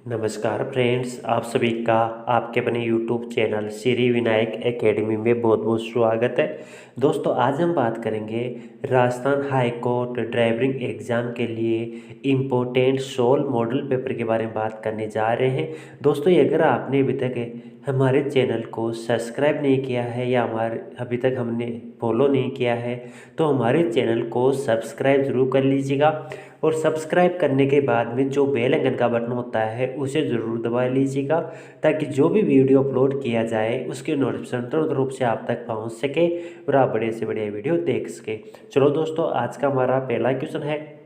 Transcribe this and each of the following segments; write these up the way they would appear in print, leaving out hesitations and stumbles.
नमस्कार फ्रेंड्स, आप सभी का आपके अपने YouTube channel Shri Vinayak academy में बहुत बहुत स्वागत है। दोस्तों, आज हम बात करेंगे Rajasthan high court driving exam के लिए इम्पोर्टेंट 16 मॉडल पेपर के बारे में बात करने जा रहे हैं। दोस्तों, ये अगर आपने अभी तक हमारे चैनल को सब्सक्राइब नहीं किया है या हमारे अभी तक हमने फॉलो नहीं किया है तो हमारे चैनल को सब्सक्राइब ज़रूर कर लीजिएगा। और सब्सक्राइब करने के बाद में जो बेल आइकन का बटन होता है उसे ज़रूर दबा लीजिएगा, ताकि जो भी वीडियो अपलोड किया जाए उसके नोटिफिकेशन तुरंत रूप से आप तक पहुंच सके और आप बड़े से बड़े वीडियो देख सके। चलो दोस्तों, आज का हमारा पहला क्वेश्चन है,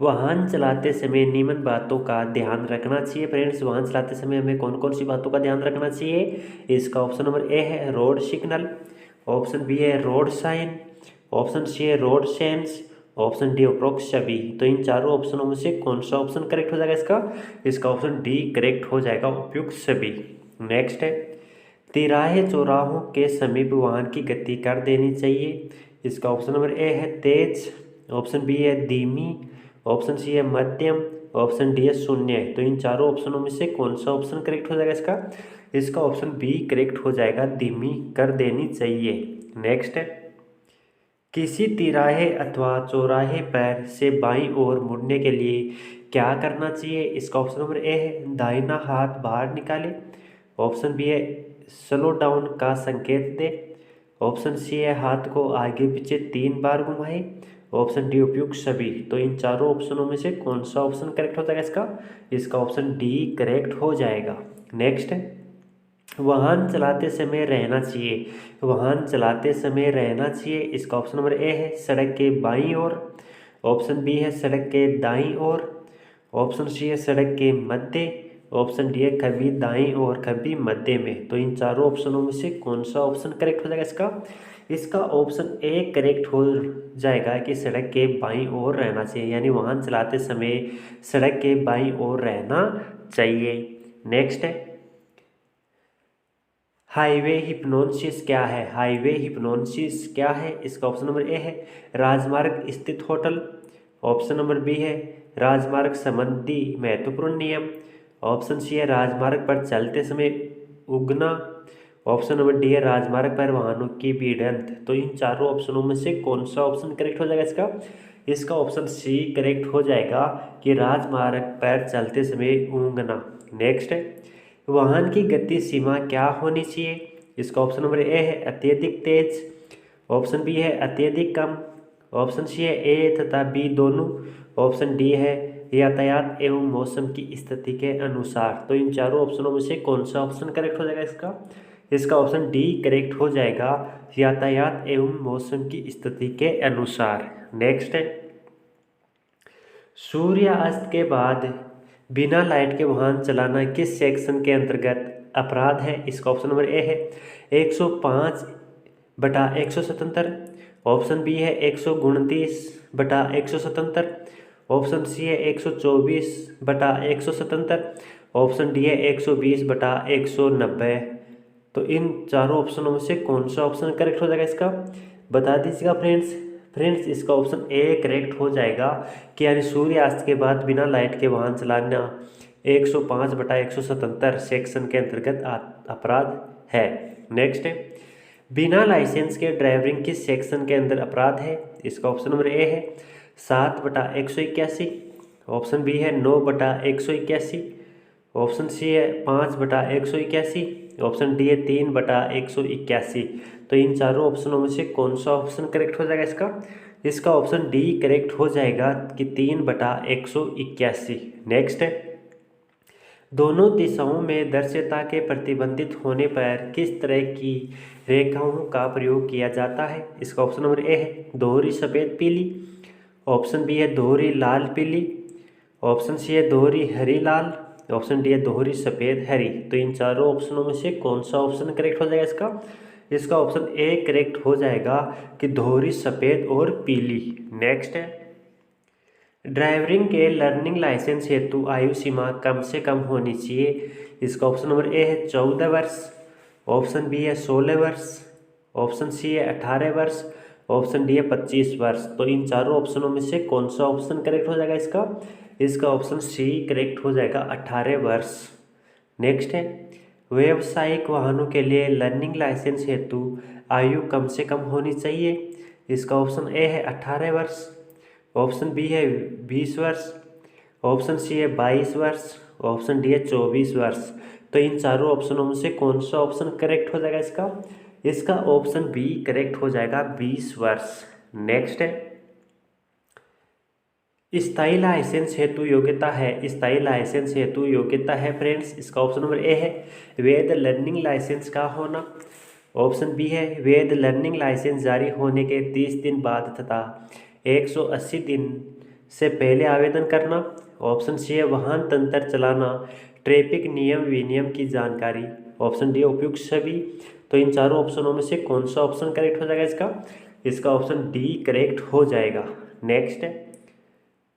वाहन चलाते समय निम्न बातों का ध्यान रखना चाहिए। फ्रेंड्स, वाहन चलाते समय हमें कौन कौन सी बातों का ध्यान रखना चाहिए? इसका ऑप्शन नंबर ए है रोड सिग्नल, ऑप्शन बी है रोड साइन, ऑप्शन सी है रोड सेंस, ऑप्शन डी उपरोक्त सभी। तो इन चारों ऑप्शनों में से कौन सा ऑप्शन करेक्ट हो जाएगा? इसका ऑप्शन डी करेक्ट हो जाएगा, उपयुक्त सभी। नेक्स्ट है, तिराहे चौराहों के समीप वाहन की गति कर देनी चाहिए। इसका ऑप्शन नंबर ए है तेज, ऑप्शन बी है धीमी, ऑप्शन सी है मध्यम, ऑप्शन डी है शून्य। तो इन चारों ऑप्शनों में से कौन सा ऑप्शन करेक्ट हो जाएगा? इसका ऑप्शन बी करेक्ट हो जाएगा, धीमी कर देनी चाहिए। नेक्स्ट है, किसी तिराहे अथवा चौराहे पर से बाईं ओर मुड़ने के लिए क्या करना चाहिए? इसका ऑप्शन नंबर ए है दाहिना हाथ बाहर निकाले, ऑप्शन बी है स्लो डाउन का संकेत दे, ऑप्शन सी है हाथ को आगे पीछे 3 बार घुमाए, ऑप्शन डी उपयुक्त सभी। तो इन चारों ऑप्शनों में से कौन सा ऑप्शन करेक्ट हो जाएगा? इसका ऑप्शन डी करेक्ट हो जाएगा। नेक्स्ट है, वाहन चलाते समय रहना चाहिए। वाहन चलाते समय रहना चाहिए। इसका ऑप्शन नंबर ए है सड़क के बाईं ओर, ऑप्शन बी है सड़क के दाईं ओर, ऑप्शन सी है सड़क के मध्य, ऑप्शन डी है कभी दाईं और कभी मध्य में। तो इन चारों ऑप्शनों में से कौन सा ऑप्शन करेक्ट हो जाएगा? इसका ऑप्शन ए करेक्ट हो जाएगा कि सड़क के बाईं ओर रहना चाहिए, यानी वाहन चलाते समय सड़क के बाईं ओर रहना चाहिए। नेक्स्ट है, हाईवे हिप्नोसिस क्या है? हाईवे हिप्नोसिस क्या है? इसका ऑप्शन नंबर ए है राजमार्ग स्थित होटल, ऑप्शन नंबर बी है राजमार्ग संबंधी महत्वपूर्ण नियम, ऑप्शन सी है राजमार्ग पर चलते समय उगना, ऑप्शन नंबर डी है राजमार्ग पर वाहनों की भिड़ंत। तो इन चारों ऑप्शनों में से कौन सा ऑप्शन करेक्ट हो जाएगा? इसका ऑप्शन सी करेक्ट हो जाएगा कि राजमार्ग पर चलते समय ऊँघना। नेक्स्ट है, वाहन की गति सीमा क्या होनी चाहिए? इसका ऑप्शन नंबर ए है अत्यधिक तेज, ऑप्शन बी है अत्यधिक कम, ऑप्शन सी है ए तथा बी दोनों, ऑप्शन डी है यातायात एवं मौसम की स्थिति के अनुसार। तो इन चारों ऑप्शनों में से कौन सा ऑप्शन करेक्ट हो जाएगा? इसका ऑप्शन डी करेक्ट हो जाएगा, यातायात एवं मौसम की स्थिति के अनुसार। नेक्स्ट है, सूर्यास्त के बाद बिना लाइट के वाहन चलाना किस सेक्शन के अंतर्गत अपराध है? इसका ऑप्शन नंबर ए है 105/177, ऑप्शन बी है 129/177, ऑप्शन सी है 124/177, ऑप्शन डी है 120/190। तो इन चारों ऑप्शनों में से कौन सा ऑप्शन करेक्ट हो जाएगा? बता दीजिएगा फ्रेंड्स, इसका ऑप्शन ए करेक्ट हो जाएगा कि यानी सूर्यास्त के बाद बिना लाइट के वाहन चलाना 105/177 सेक्शन के अंतर्गत अपराध है। नेक्स्ट है, बिना लाइसेंस के ड्राइविंग किस सेक्शन के अंदर अपराध है? इसका ऑप्शन नंबर ए है 7/181, ऑप्शन बी है 9/181, ऑप्शन सी है 5/181, ऑप्शन डी है 3/181। तो इन चारों ऑप्शनों में से कौन सा ऑप्शन करेक्ट हो जाएगा? इसका ऑप्शन डी करेक्ट हो जाएगा कि 3/181। नेक्स्ट है, दोनों दिशाओं में दृश्यता के प्रतिबंधित होने पर किस तरह की रेखाओं का प्रयोग किया जाता है? इसका ऑप्शन नंबर ए है दोहरी सफ़ेद पीली, ऑप्शन बी है दोहरी लाल पीली, ऑप्शन सी है दोहरी हरी लाल, ऑप्शन डी है दोहरी सफ़ेद हरी। तो इन चारों ऑप्शनों में से कौन सा ऑप्शन करेक्ट हो जाएगा? इसका ऑप्शन ए करेक्ट हो जाएगा कि दोहरी सफ़ेद और पीली। नेक्स्ट है, ड्राइविंग के लर्निंग लाइसेंस हेतु आयु सीमा कम से कम होनी चाहिए। इसका ऑप्शन नंबर ए है 14 वर्ष, ऑप्शन बी है 16 वर्ष, ऑप्शन सी है 18 वर्ष, ऑप्शन डी है 25 वर्ष। तो इन चारों ऑप्शनों में से कौन सा ऑप्शन करेक्ट हो जाएगा? इसका ऑप्शन सी करेक्ट हो जाएगा 18 वर्ष। नेक्स्ट है, व्यावसायिक वाहनों के लिए लर्निंग लाइसेंस हेतु आयु कम से कम होनी चाहिए। इसका ऑप्शन ए है 18 वर्ष, ऑप्शन बी है 20 वर्ष, ऑप्शन सी है 22 वर्ष, ऑप्शन डी है 24 वर्ष। तो इन चारों ऑप्शनों में से कौन सा ऑप्शन करेक्ट हो जाएगा इसका? इसका ऑप्शन बी करेक्ट हो जाएगा 20 वर्ष। नेक्स्ट है, स्थायी लाइसेंस हेतु योग्यता है, स्थायी लाइसेंस हेतु योग्यता है फ्रेंड्स। इसका ऑप्शन नंबर ए है वैध लर्निंग लाइसेंस का होना, ऑप्शन बी है वैध लर्निंग लाइसेंस जारी होने के 30 दिन बाद तथा 180 दिन से पहले आवेदन करना, ऑप्शन सी है वाहन तंत्र चलाना, ट्रैफिक नियम विनियम की जानकारी, ऑप्शन डी उपयुक्त सभी। तो इन चारों ऑप्शनों में से कौन सा ऑप्शन करेक्ट हो जाएगा इसका? इसका ऑप्शन डी करेक्ट हो जाएगा। नेक्स्ट है,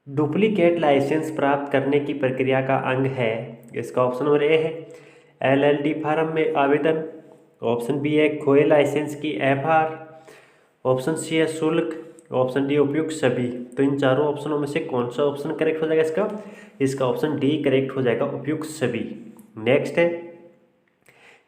डुप्लीकेट लाइसेंस प्राप्त करने की प्रक्रिया का अंग है। इसका ऑप्शन नंबर ए है LLD फार्म में आवेदन, ऑप्शन बी है खोए लाइसेंस की FR, ऑप्शन सी है शुल्क, ऑप्शन डी उपयुक्त सभी। तो इन चारों ऑप्शनों में से कौन सा ऑप्शन करेक्ट हो जाएगा इसका? इसका ऑप्शन डी करेक्ट हो जाएगा उपयुक्त सभी। नेक्स्ट है,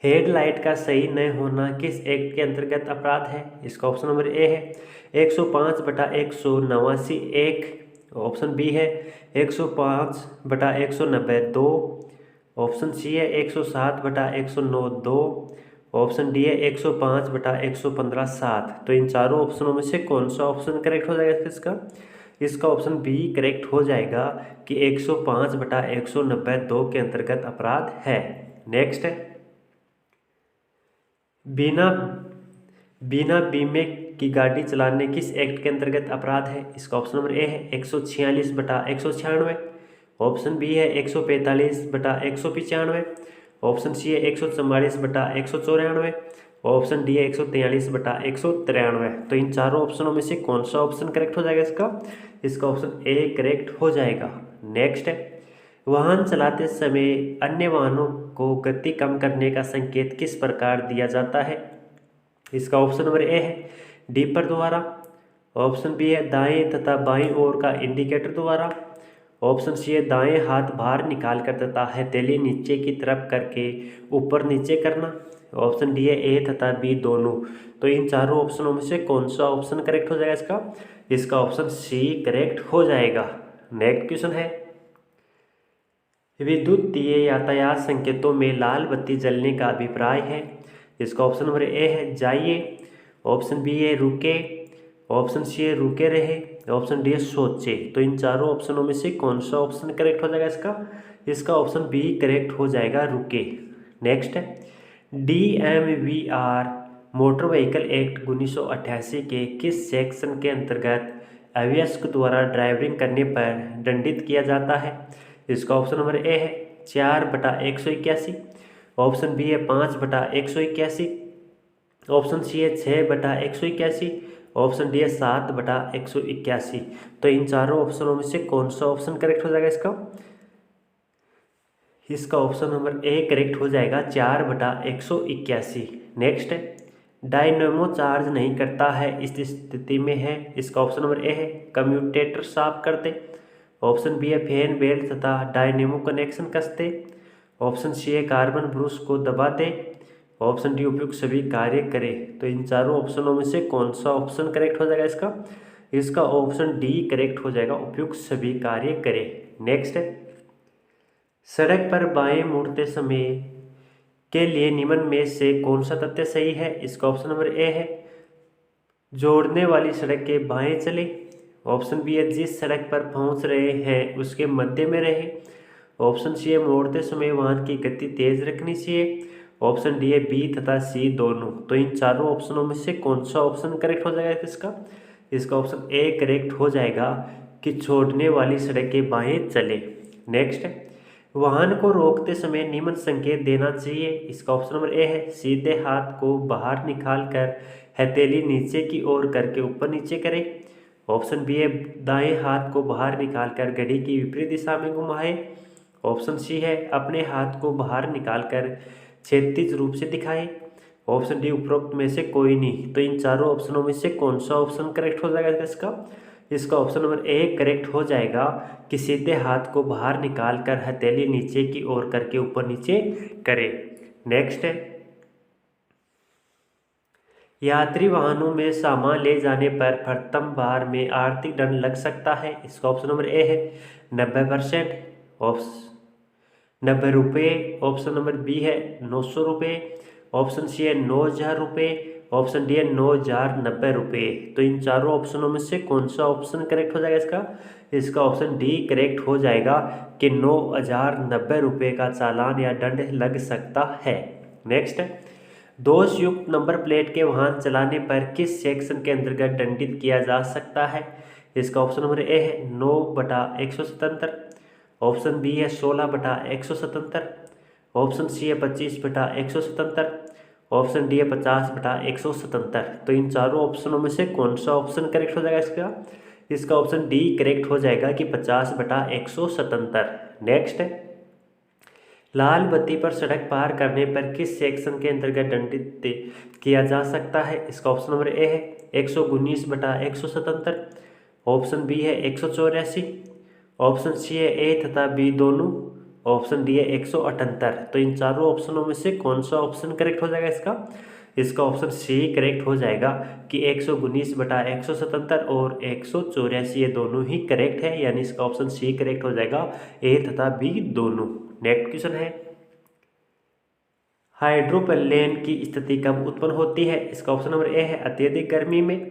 हेडलाइट का सही न होना किस एक्ट के अंतर्गत अपराध है? इसका ऑप्शन नंबर ए है 105/189 एक, ऑप्शन बी है 105/190 दो, ऑप्शन सी है 107/109 दो, ऑप्शन डी है 105/115 7। तो इन चारों ऑप्शनों में से कौन सा ऑप्शन करेक्ट हो जाएगा इसका? इसका ऑप्शन बी करेक्ट हो जाएगा कि 105/190 दो के अंतर्गत अपराध है। नेक्स्ट है, बिना बिना बीमे की गाड़ी चलाने किस एक्ट के अंतर्गत अपराध है? इसका ऑप्शन नंबर ए है 146/196, ऑप्शन बी है 145/195, ऑप्शन सी है 144/194, ऑप्शन डी है 143/193। तो इन चारों ऑप्शनों में से कौन सा ऑप्शन करेक्ट हो जाएगा इसका? इसका ऑप्शन ए करेक्ट हो जाएगा। नेक्स्ट है, वाहन चलाते समय अन्य वाहनों को गति कम करने का संकेत किस प्रकार दिया जाता है? इसका ऑप्शन नंबर ए है डीपर द्वारा, ऑप्शन बी है दाएं तथा बाएं ओर का इंडिकेटर द्वारा, ऑप्शन सी है दाएं हाथ बाहर निकाल कर तथा हथेली नीचे की तरफ करके ऊपर नीचे करना, ऑप्शन डी है ए तथा बी दोनों। तो इन चारों ऑप्शनों में से कौन सा ऑप्शन करेक्ट हो जाएगा इसका? इसका ऑप्शन सी करेक्ट हो जाएगा। नेक्स्ट क्वेश्चन है, विद्युतीय यातायात संकेतों में लाल बत्ती जलने का अभिप्राय है। इसका ऑप्शन नंबर ए है जाइए, ऑप्शन बी है रुके, ऑप्शन सी है रुके रहे, ऑप्शन डी है सोचे। तो इन चारों ऑप्शनों में से कौन सा ऑप्शन करेक्ट हो जाएगा इसका? इसका ऑप्शन बी करेक्ट हो जाएगा रुके। नेक्स्ट है, DMVR मोटर व्हीकल एक्ट 1988 के किस सेक्शन के अंतर्गत अवयस्क द्वारा ड्राइविंग करने पर दंडित किया जाता है? इसका ऑप्शन नंबर ए है 4/181, ऑप्शन बी है 5/181, ऑप्शन सी है 6/181, ऑप्शन डी है 7/181। तो इन चारों ऑप्शनों में से कौन सा ऑप्शन करेक्ट हो जाएगा इसका? इसका ऑप्शन नंबर ए करेक्ट हो जाएगा 4/181। नेक्स्ट है, डायनेमो चार्ज नहीं करता है इस स्थिति में है। इसका ऑप्शन नंबर ए है कम्यूटेटर साफ कर दे, ऑप्शन बी है फैन बेल्ट तथा डायनेमो कनेक्शन कस दे, ऑप्शन सी है कार्बन ब्रश को दबा दे, ऑप्शन डी उपयुक्त सभी कार्य करे। तो इन चारों ऑप्शनों में से कौन सा ऑप्शन करेक्ट हो जाएगा इसका? इसका ऑप्शन डी करेक्ट हो जाएगा उपयुक्त सभी कार्य करे। नेक्स्ट है, सड़क पर बाएं मुड़ते समय के लिए निम्न में से कौन सा तथ्य सही है? इसका ऑप्शन नंबर ए है जोड़ने वाली सड़क के बाएं चले, ऑप्शन बी है जिस सड़क पर पहुंच रहे हैं उसके मध्य में रहे, ऑप्शन सी है मोड़ते समय वाहन की गति तेज रखनी चाहिए, ऑप्शन डी है बी तथा सी दोनों। तो इन चारों ऑप्शनों में से कौन सा ऑप्शन करेक्ट हो जाएगा इसका? इसका ऑप्शन ए करेक्ट हो जाएगा कि छोड़ने वाली सड़क के बाएं चले। नेक्स्ट है, वाहन को रोकते समय निम्न संकेत देना चाहिए। इसका ऑप्शन नंबर ए है सीधे हाथ को बाहर निकाल कर हथेली नीचे की ओर करके ऊपर नीचे करें, ऑप्शन बी है दाएं हाथ को बाहर निकाल कर घड़ी की विपरीत दिशा में घुमाएं, ऑप्शन सी है अपने हाथ को बाहर निकाल कर क्षैतिज रूप से दिखाएं, ऑप्शन डी उपरोक्त में से कोई नहीं। तो इन चारों ऑप्शनों में से कौन सा ऑप्शन करेक्ट हो जाएगा इसका? इसका ऑप्शन नंबर ए करेक्ट हो जाएगा कि सीधे हाथ को बाहर निकाल कर हथेली नीचे की ओर करके ऊपर नीचे करें। नेक्स्ट है, यात्री वाहनों में सामान ले जाने पर प्रथम बार में आर्थिक दंड लग सकता है। इसका ऑप्शन नंबर ए है 90%, ऑप्शन 90 रुपये। ऑप्शन नंबर बी है 900 रुपये। ऑप्शन सी है 9,000 रुपये। ऑप्शन डी है 9,090 रुपये। तो इन चारों ऑप्शनों में से कौन सा ऑप्शन करेक्ट हो जाएगा इसका? इसका ऑप्शन डी करेक्ट हो जाएगा कि 9,090 रुपये का चालान या दंड लग सकता है। नेक्स्ट, दोषयुक्त नंबर प्लेट के वाहन चलाने पर किस सेक्शन के अंतर्गत दंडित किया जा सकता है? इसका ऑप्शन नंबर ए है 9/177। ऑप्शन बी है 16/177। ऑप्शन सी है 25/177। ऑप्शन डी है 50/177। तो इन चारों ऑप्शनों में से कौन सा ऑप्शन करेक्ट हो जाएगा इसका? इसका ऑप्शन डी करेक्ट हो जाएगा कि 50/177। नेक्स्ट, लाल बत्ती पर सड़क पार करने पर किस सेक्शन के अंतर्गत दंडित किया जा सकता है? इसका ऑप्शन नंबर ए है 119/177। ऑप्शन बी है 184। ऑप्शन सी है ए तथा बी दोनों। ऑप्शन डी है 178। तो इन चारों ऑप्शनों में से कौन सा ऑप्शन करेक्ट हो जाएगा इसका? इसका ऑप्शन सी करेक्ट हो जाएगा कि 119/177 और 184 ये दोनों ही करेक्ट है, यानी इसका ऑप्शन सी करेक्ट हो जाएगा, ए तथा बी दोनों। नेक्स्ट क्वेश्चन है, हाइड्रोप्लेन की स्थिति कब उत्पन्न होती है? इसका ऑप्शन नंबर ए है अत्यधिक गर्मी में।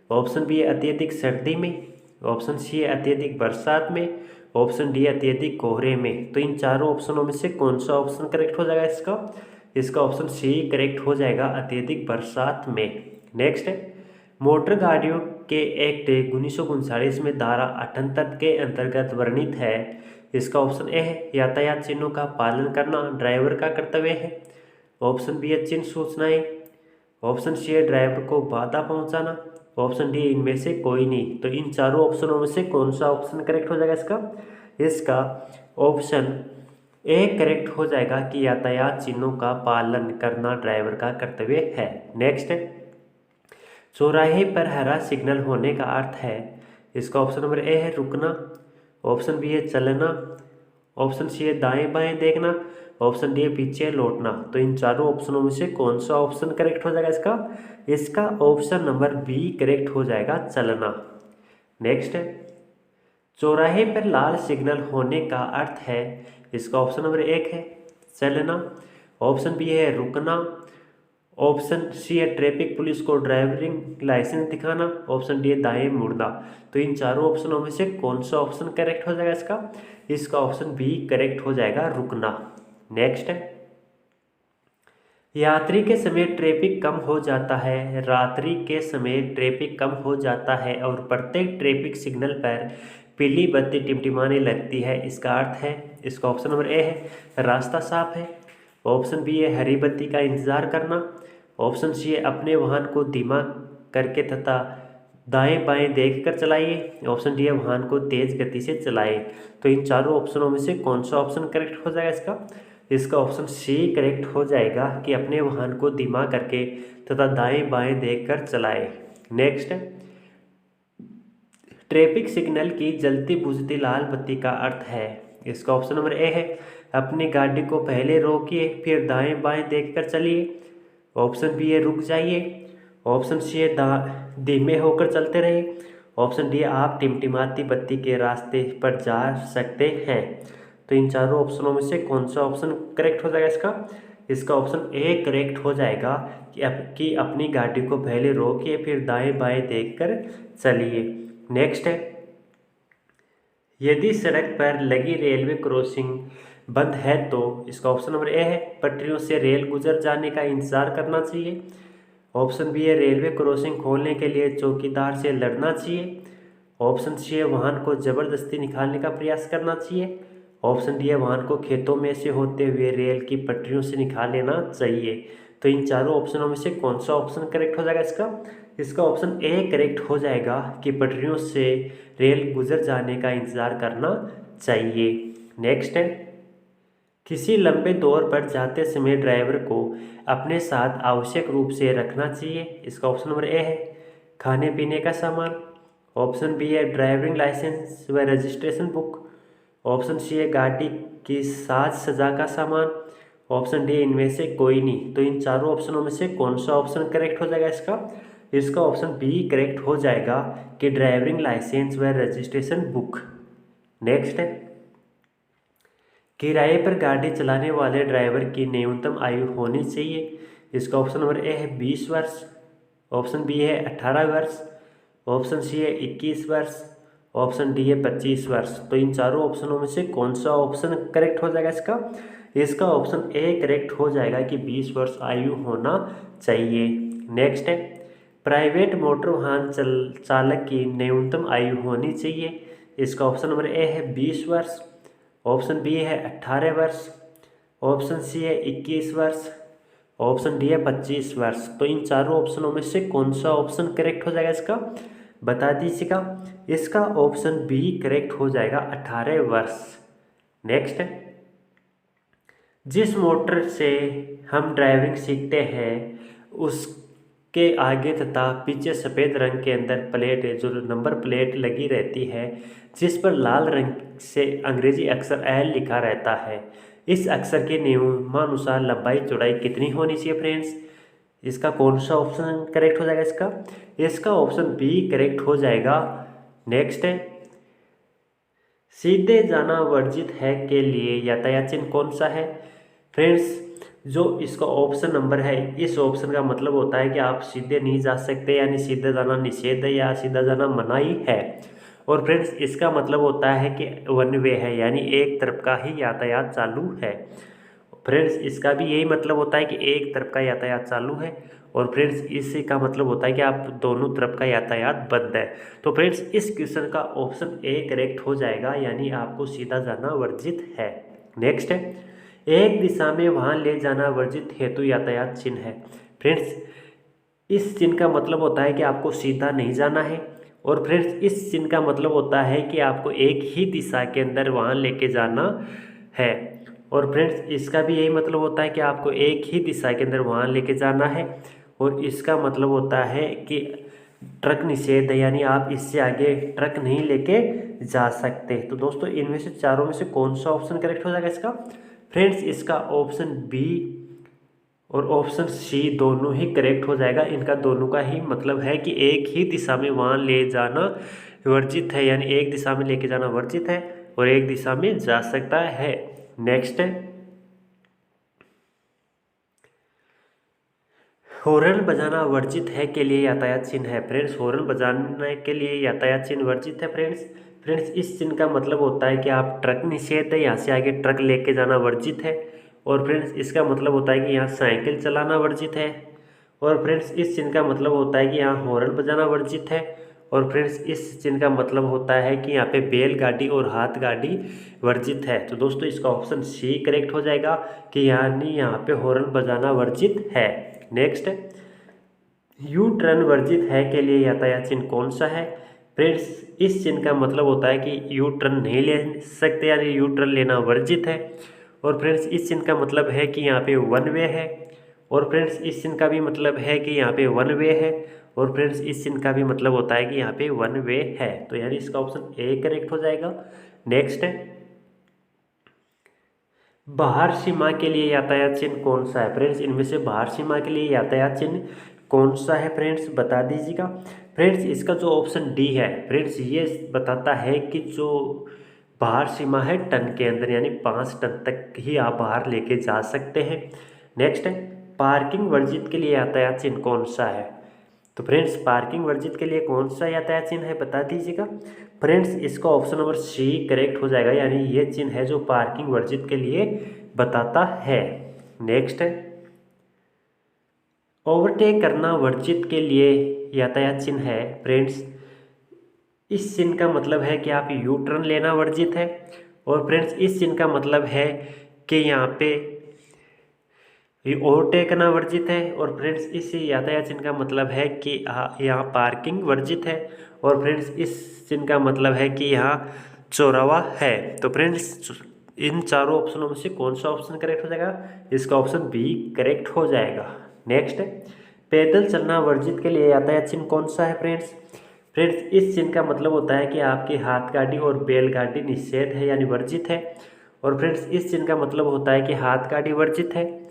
ऑप्शन बी है अत्यधिक सर्दी में। ऑप्शन सी है अत्यधिक बरसात में। ऑप्शन डी है अत्यधिक कोहरे में। तो इन चारों ऑप्शनों में से कौन सा ऑप्शन करेक्ट हो जाएगा इसका? इसका ऑप्शन सी करेक्ट हो जाएगा अत्यधिक बरसात में। नेक्स्ट है, मोटर गाड़ियों के एक्ट 1939 में धारा 78 के अंतर्गत वर्णित है। इसका ऑप्शन ए है यातायात चिन्हों का पालन करना ड्राइवर का कर्तव्य है। ऑप्शन बी है चिन्ह सूचनाएं। ऑप्शन सी है ड्राइवर को बाधा पहुंचाना। ऑप्शन डी इनमें से कोई नहीं। तो इन चारों ऑप्शनों में से कौन सा ऑप्शन करेक्ट हो जाएगा इसका? इसका ऑप्शन ए करेक्ट हो जाएगा कि यातायात चिन्हों का पालन करना ड्राइवर का कर्तव्य है। नेक्स्ट, चौराहे पर हरा सिग्नल होने का अर्थ है। इसका ऑप्शन नंबर ए है रुकना। ऑप्शन बी है चलना। ऑप्शन सी है दाएं बाएं देखना। ऑप्शन डी है पीछे लौटना। तो इन चारों ऑप्शनों में से कौन सा ऑप्शन करेक्ट हो जाएगा इसका? इसका ऑप्शन नंबर बी करेक्ट हो जाएगा, चलना। नेक्स्ट है, चौराहे पर लाल सिग्नल होने का अर्थ है। इसका ऑप्शन नंबर एक है चलना। ऑप्शन बी है रुकना। ऑप्शन सी है ट्रैफिक पुलिस को ड्राइविंग लाइसेंस दिखाना। ऑप्शन डी है दाएं मुड़ना। तो इन चारों ऑप्शनों में से कौन सा ऑप्शन करेक्ट हो जाएगा इसका? इसका ऑप्शन बी करेक्ट हो जाएगा, रुकना। नेक्स्ट है, यात्री के समय ट्रैफिक कम हो जाता है। रात्रि के समय ट्रैफिक कम हो जाता है और प्रत्येक ट्रैफिक सिग्नल पर पीली बत्ती टिमटिमाने लगती है। इसका अर्थ है, इसका ऑप्शन नंबर ए है रास्ता साफ है। ऑप्शन बी है हरी बत्ती का इंतजार करना। ऑप्शन सी है अपने वाहन को धीमा करके तथा दाएं बाएं देखकर चलाइए। ऑप्शन डी है वाहन को तेज गति से चलाएं। तो इन चारों ऑप्शनों में से कौन सा ऑप्शन करेक्ट हो जाएगा इसका? इसका ऑप्शन सी करेक्ट हो जाएगा कि अपने वाहन को धीमा करके तथा दाएं बाएं देखकर चलाएं। नेक्स्ट, ट्रैफिक सिग्नल की जलती बुझती लाल बत्ती का अर्थ है। इसका ऑप्शन नंबर ए है अपनी गाड़ी को पहले रोकिए फिर दाएं बाएं देखकर चलिए। ऑप्शन बी है रुक जाइए। ऑप्शन सी है धीमे होकर चलते रहे। ऑप्शन डी आप टिमटिमाती बत्ती के रास्ते पर जा सकते हैं। तो इन चारों ऑप्शनों में से कौन सा ऑप्शन करेक्ट हो जाएगा इसका? इसका ऑप्शन ए करेक्ट हो जाएगा कि अपनी गाड़ी को पहले रोकिए फिर दाएं बाएं देखकर चलिए। नेक्स्ट है, यदि सड़क पर लगी रेलवे क्रॉसिंग बंद है तो इसका ऑप्शन नंबर ए है पटरियों से रेल गुजर जाने का इंतजार करना चाहिए। ऑप्शन बी है रेलवे क्रॉसिंग खोलने के लिए चौकीदार से लड़ना चाहिए। ऑप्शन सी है वाहन को जबरदस्ती निकालने का प्रयास करना चाहिए। ऑप्शन डी है वाहन को खेतों में से होते हुए रेल की पटरियों से निकाल लेना चाहिए। तो इन चारों ऑप्शनों में से कौन सा ऑप्शन करेक्ट हो जाएगा इसका? इसका ऑप्शन ए करेक्ट हो जाएगा कि पटरियों से रेल गुजर जाने का इंतजार करना चाहिए। नेक्स्ट है, किसी लंबे दौर पर जाते समय ड्राइवर को अपने साथ आवश्यक रूप से रखना चाहिए। इसका ऑप्शन नंबर ए है खाने पीने का सामान। ऑप्शन बी है ड्राइविंग लाइसेंस व रजिस्ट्रेशन बुक। ऑप्शन सी है गाड़ी की साज सजा का सामान। ऑप्शन डी इनमें से कोई नहीं। तो इन चारों ऑप्शनों में से कौन सा ऑप्शन करेक्ट हो जाएगा इसका? इसका ऑप्शन बी करेक्ट हो जाएगा कि ड्राइविंग लाइसेंस व रजिस्ट्रेशन बुक। नेक्स्ट है, किराए पर गाड़ी चलाने वाले ड्राइवर की न्यूनतम आयु होनी चाहिए। इसका ऑप्शन नंबर ए है 20 वर्ष। ऑप्शन बी है 18 वर्ष। ऑप्शन सी है 21 वर्ष। ऑप्शन डी है 25 वर्ष। तो इन चारों ऑप्शनों में से कौन सा ऑप्शन करेक्ट हो जाएगा इसका? इसका ऑप्शन ए करेक्ट हो जाएगा कि 20 वर्ष आयु होना चाहिए। नेक्स्ट है, प्राइवेट मोटर वाहन चालक की न्यूनतम आयु होनी चाहिए। इसका ऑप्शन नंबर ए है 20 वर्ष। ऑप्शन बी है 18 वर्ष। ऑप्शन सी है 21 वर्ष। ऑप्शन डी है 25 वर्ष। तो इन चारों ऑप्शनों में से कौन सा ऑप्शन करेक्ट हो जाएगा इसका? बता दीजिएगा। इसका ऑप्शन बी करेक्ट हो जाएगा 18 वर्ष। नेक्स्ट है, जिस मोटर से हम ड्राइविंग सीखते हैं उसके आगे तथा पीछे सफ़ेद रंग के अंदर प्लेट जो नंबर प्लेट लगी रहती है जिस पर लाल रंग से अंग्रेजी अक्षर एल लिखा रहता है, इस अक्षर के नियमानुसार लंबाई चौड़ाई कितनी होनी चाहिए फ्रेंड्स? इसका कौन सा ऑप्शन करेक्ट हो जाएगा इसका? इसका ऑप्शन बी करेक्ट हो जाएगा। नेक्स्ट है, सीधे जाना वर्जित है के लिए यातायात चिन्ह कौन सा है? फ्रेंड्स, जो इसका ऑप्शन नंबर है, इस ऑप्शन का मतलब होता है कि आप सीधे नहीं जा सकते, यानी सीधे जाना निषेध है या सीधा जाना मनाही है। और फ्रेंड्स, इसका मतलब होता है कि वन वे है, यानी एक तरफ का ही यातायात चालू है। फ्रेंड्स, इसका भी यही मतलब होता है कि एक तरफ का यातायात चालू है। और फ्रेंड्स, इसी का मतलब होता है कि आप दोनों तरफ का यातायात बंद है। तो फ्रेंड्स, इस क्वेश्चन का ऑप्शन ए करेक्ट हो जाएगा, यानी आपको सीधा जाना वर्जित है। नेक्स्ट है, एक दिशा में वाहन ले जाना वर्जित हेतु यातायात चिन्ह है। फ्रेंड्स, इस चिन्ह का मतलब होता है कि आपको सीधा नहीं जाना है। और फ्रेंड्स, इस चिन्ह का मतलब होता है कि आपको एक ही दिशा के अंदर वाहन लेके जाना है। और फ्रेंड्स, इसका भी यही मतलब होता है कि आपको एक ही दिशा के अंदर वाहन लेके जाना है। और इसका मतलब होता है कि ट्रक निषेध है, यानी आप इससे आगे ट्रक नहीं लेके जा सकते। तो दोस्तों, इनमें से चारों में से कौन सा ऑप्शन करेक्ट हो जाएगा इसका? फ्रेंड्स, इसका ऑप्शन बी और ऑप्शन सी दोनों ही करेक्ट हो जाएगा। इनका दोनों का ही मतलब है कि एक ही दिशा में वाहन ले जाना वर्जित है, यानी एक दिशा में लेके जाना वर्जित है और एक दिशा में जा सकता है। नेक्स्ट है, हॉर्न बजाना वर्जित है के लिए यातायात चिन्ह है। फ्रेंड्स, हॉर्न बजाने के लिए यातायात चिन्ह वर्जित है। फ्रेंड्स, इस चिन्ह का मतलब होता है कि आप ट्रक निषेध है, यहाँ से आगे ट्रक लेके जाना वर्जित है। और फ्रेंड्स, इसका मतलब होता है कि यहाँ साइकिल चलाना वर्जित है। और फ्रेंड्स, इस चिन्ह का मतलब होता है कि यहाँ हॉर्न बजाना वर्जित है। और फ्रेंड्स, इस चिन्ह का मतलब होता है कि यहाँ पे बैलगाड़ी और हाथ गाड़ी वर्जित है। तो दोस्तों, इसका ऑप्शन सी करेक्ट हो जाएगा कि यानी यहाँ पे हॉर्न बजाना वर्जित है। नेक्स्ट, यू टर्न वर्जित है के लिए यातायात चिन्ह कौन सा है? फ्रेंड्स, इस चिन्ह का मतलब होता है कि यू टर्न नहीं ले सकते, यानी यू टर्न लेना वर्जित है। और फ्रेंड्स, इस चिन्ह का मतलब है कि यहाँ पे वन वे है। और फ्रेंड्स, इस चिन्ह का भी मतलब है कि यहाँ पे वन वे है। और फ्रेंड्स, इस चिन्ह का भी मतलब होता है कि यहाँ पे वन वे है। तो यानी इसका ऑप्शन ए करेक्ट हो जाएगा। नेक्स्ट है, बाहर सीमा के लिए यातायात चिन्ह कौन सा है? फ्रेंड्स, इनमें से बाहर सीमा के लिए यातायात चिन्ह कौन सा है फ्रेंड्स, बता दीजिएगा। फ्रेंड्स, इसका जो ऑप्शन डी है फ्रेंड्स, ये बताता है कि जो बाहर सीमा है टन के अंदर, यानी 5 टन तक ही आप बाहर लेके जा सकते हैं। नेक्स्ट है, पार्किंग वर्जित के लिए यातायात चिन्ह कौन सा है? तो फ्रेंड्स, पार्किंग वर्जित के लिए कौन सा यातायात चिन्ह है, बता दीजिएगा। फ्रेंड्स, इसका ऑप्शन नंबर सी करेक्ट हो जाएगा, यानी ये चिन्ह है जो पार्किंग वर्जित के लिए बताता है। नेक्स्ट है, ओवरटेक करना वर्जित के लिए यातायात चिन्ह है। फ्रेंड्स, इस चिन्ह का मतलब है कि आप यू टर्न लेना वर्जित है। और फ्रेंड्स, इस चिन्ह का मतलब है कि यहाँ पे ओवरटेक करना वर्जित है। और फ्रेंड्स, इस यातायात चिन्ह का मतलब है कि यहाँ पार्किंग वर्जित है। और फ्रेंड्स, इस चिन्ह का मतलब है कि यहाँ चौराहा है। तो फ्रेंड्स, इन चारों ऑप्शनों में से कौन सा ऑप्शन करेक्ट हो जाएगा? इसका ऑप्शन बी करेक्ट हो जाएगा। नेक्स्ट, पैदल चलना वर्जित के लिए यातायात चिन्ह कौन सा है फ्रेंड्स? फ्रेंड्स इस चिन्ह का मतलब होता है कि आपकी हाथ गाड़ी और बैलगाड़ी निषेध है यानी वर्जित है। और फ्रेंड्स इस चिन्ह का मतलब होता है कि हाथ गाड़ी वर्जित है।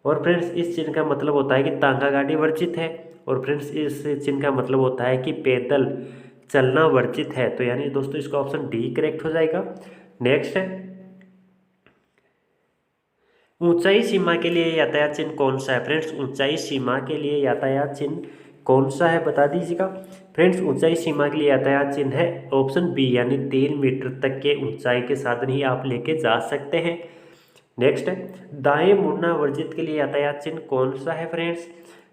और फ्रेंड्स इस चिन्ह का मतलब होता है कि तांगा गाड़ी वर्जित है। और फ्रेंड्स इस चिन्ह का मतलब होता है कि पैदल चलना वर्जित है। तो यानी दोस्तों इसका ऑप्शन डी करेक्ट हो जाएगा। नेक्स्ट है, ऊंचाई सीमा के लिए यातायात चिन्ह कौन सा है? फ्रेंड्स ऊंचाई सीमा के लिए यातायात चिन्ह कौन सा है बता दीजिएगा। फ्रेंड्स ऊंचाई सीमा के लिए यातायात चिन्ह है ऑप्शन बी यानी 3 मीटर तक के ऊंचाई के साधन ही आप लेके जा सकते हैं। नेक्स्ट है, दाएं मुड़ना वर्जित के लिए यातायात चिन्ह कौन सा है?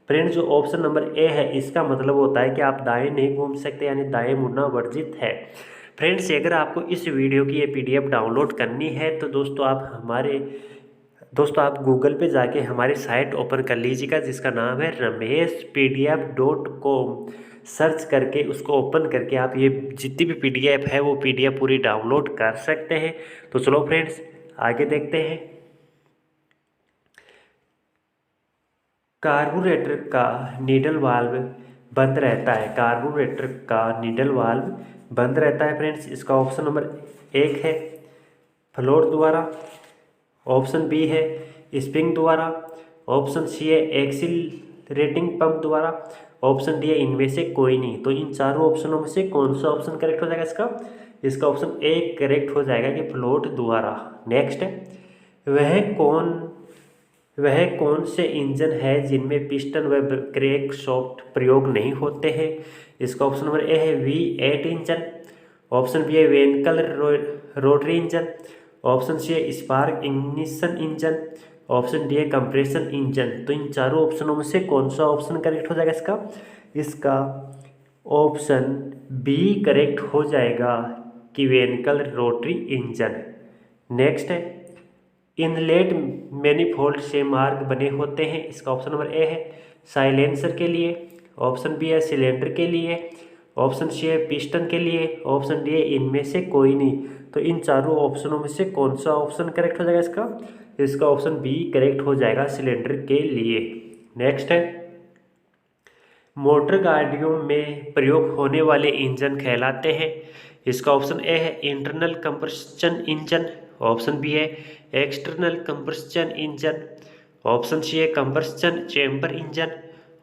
फ्रेंड्स जो ऑप्शन नंबर ए है इसका मतलब होता है कि आप दाएं नहीं घूम सकते यानी दाएं मुड़ना वर्जित है। फ्रेंड्स अगर आपको इस वीडियो की ये पीडीएफ डाउनलोड करनी है तो दोस्तों आप गूगल पे जाके हमारी साइट ओपन कर लीजिएगा जिसका नाम है rameshpdf.com। सर्च करके उसको ओपन करके आप ये जितनी भी पीडीएफ है वो पीडीएफ पूरी डाउनलोड कर सकते हैं। तो चलो फ्रेंड्स आगे देखते हैं। कार्बोरेटर का नीडल वाल्व बंद रहता है। कार्बोरेटर का नीडल वाल्व बंद रहता है फ्रेंड्स। इसका ऑप्शन नंबर 1 है फ्लोट द्वारा, ऑप्शन बी है स्प्रिंग द्वारा, ऑप्शन सी है एक्सीलरेटिंग पंप द्वारा, ऑप्शन डी है इनमें से कोई नहीं। तो इन चारों ऑप्शनों में से कौन सा ऑप्शन करेक्ट हो जाएगा इसका ऑप्शन ए करेक्ट हो जाएगा कि फ्लोट द्वारा। नेक्स्ट है, वह कौन से इंजन है जिनमें पिस्टन व क्रैंक शाफ्ट प्रयोग नहीं होते हैं? इसका ऑप्शन नंबर ए है V8 इंजन, ऑप्शन बी है वेंकल रोटरी इंजन, ऑप्शन सी है spark ignition engine, option D है कंप्रेशन इंजन। तो इन चारों ऑप्शनों में से कौन सा ऑप्शन करेक्ट हो जाएगा इसका ऑप्शन बी करेक्ट हो जाएगा कि वेंकल रोटरी इंजन। नेक्स्ट है, इनलेट मैनिफोल्ड से मार्ग बने होते हैं। इसका ऑप्शन नंबर ए है साइलेंसर के लिए, ऑप्शन बी है सिलेंडर के लिए, ऑप्शन सी है पिस्टन के लिए, ऑप्शन डी है इनमें से कोई नहीं। तो इन चारों ऑप्शनों में से कौन सा ऑप्शन करेक्ट हो जाएगा इसका ऑप्शन बी करेक्ट हो जाएगा सिलेंडर के लिए। नेक्स्ट है, मोटर गाड़ियों में प्रयोग होने वाले इंजन कहलाते हैं। इसका ऑप्शन ए है internal combustion engine, option B है external combustion engine, option C है combustion chamber engine,